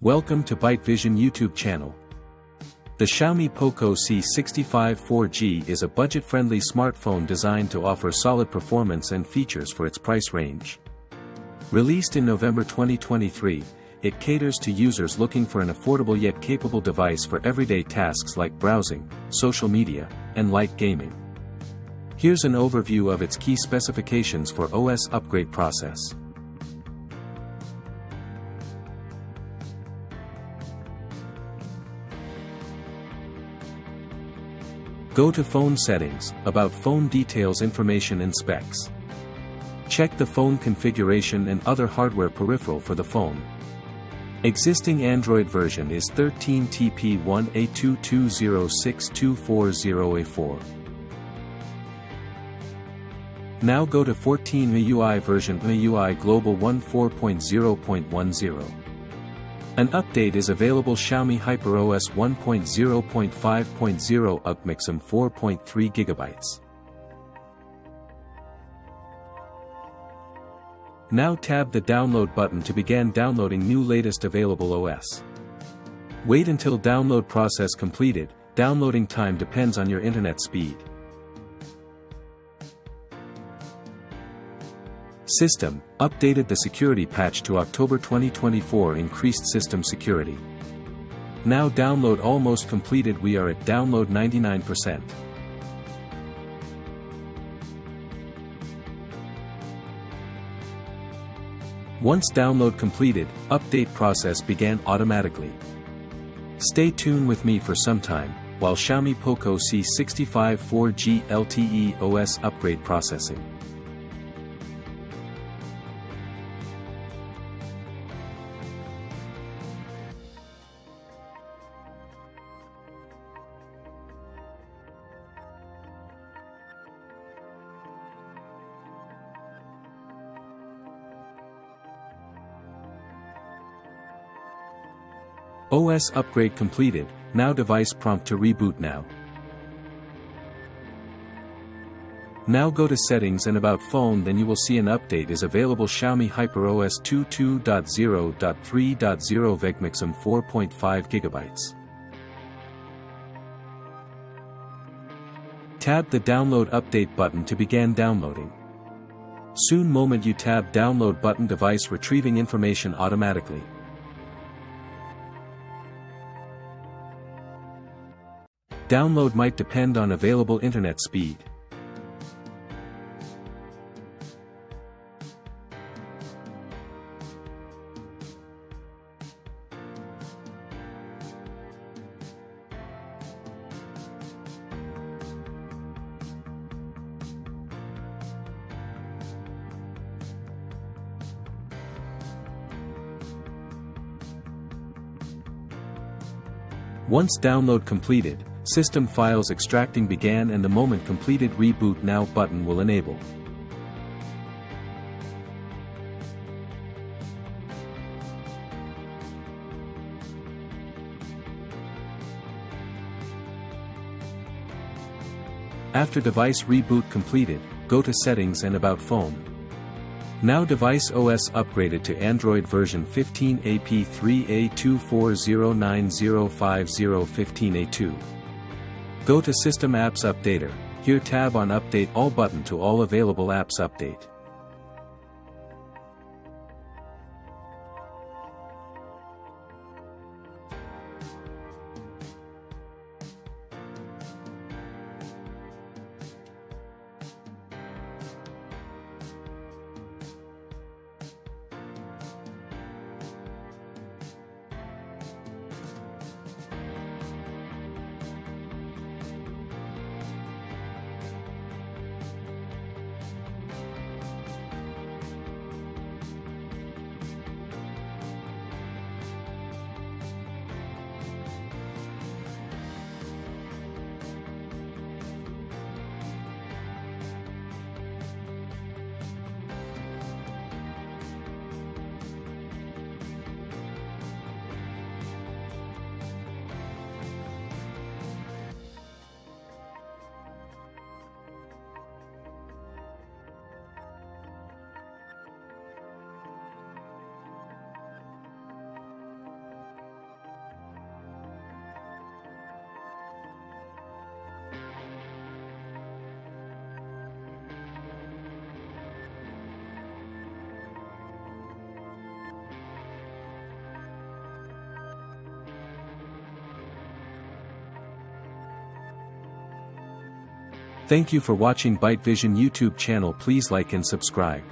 Welcome to ByteVision YouTube channel. The Xiaomi POCO C65 4G is a budget-friendly smartphone designed to offer solid performance and features for its price range. Released in November 2023, it caters to users looking for an affordable yet capable device for everyday tasks like browsing, social media, and light gaming. Here's an overview of its key specifications for OS upgrade process. Go to Phone Settings, About Phone Details Information and Specs. Check the phone configuration and other hardware peripheral for the phone. Existing Android version is 13TP1A2206240A4. Now go to 14 MIUI version MIUI Global 1.4.0.10. An update is available. Xiaomi HyperOS 1.0.5.0 UPMIXM 4.3 GB. Now tab the download button to begin downloading new latest available OS. Wait until download process completed. Downloading time depends on your internet speed. System, updated the security patch to October 2024, increased system security. Now download almost completed. We are at download 99%. Once download completed, update process began automatically. Stay tuned with me for some time, while Xiaomi POCO C65 4G LTE OS upgrade processing. OS upgrade completed. Now device prompt to reboot now. Now go to Settings and About Phone, then you will see an update is available. Xiaomi HyperOS 22.0.3.0 VGPMIXM 4.5 GB. Tab the Download Update button to begin downloading. Soon moment you tab Download button, device retrieving information automatically. Download might depend on available internet speed. Once download completed, system files extracting began, and the moment completed, Reboot Now button will enable. After device reboot completed, go to Settings and About Phone. Now device OS upgraded to Android version 15 AP3A2409050515A2. Go to System Apps Updater. Here tab on Update All button to all available apps update. Thank you for watching ByteVision YouTube channel. Please like and subscribe.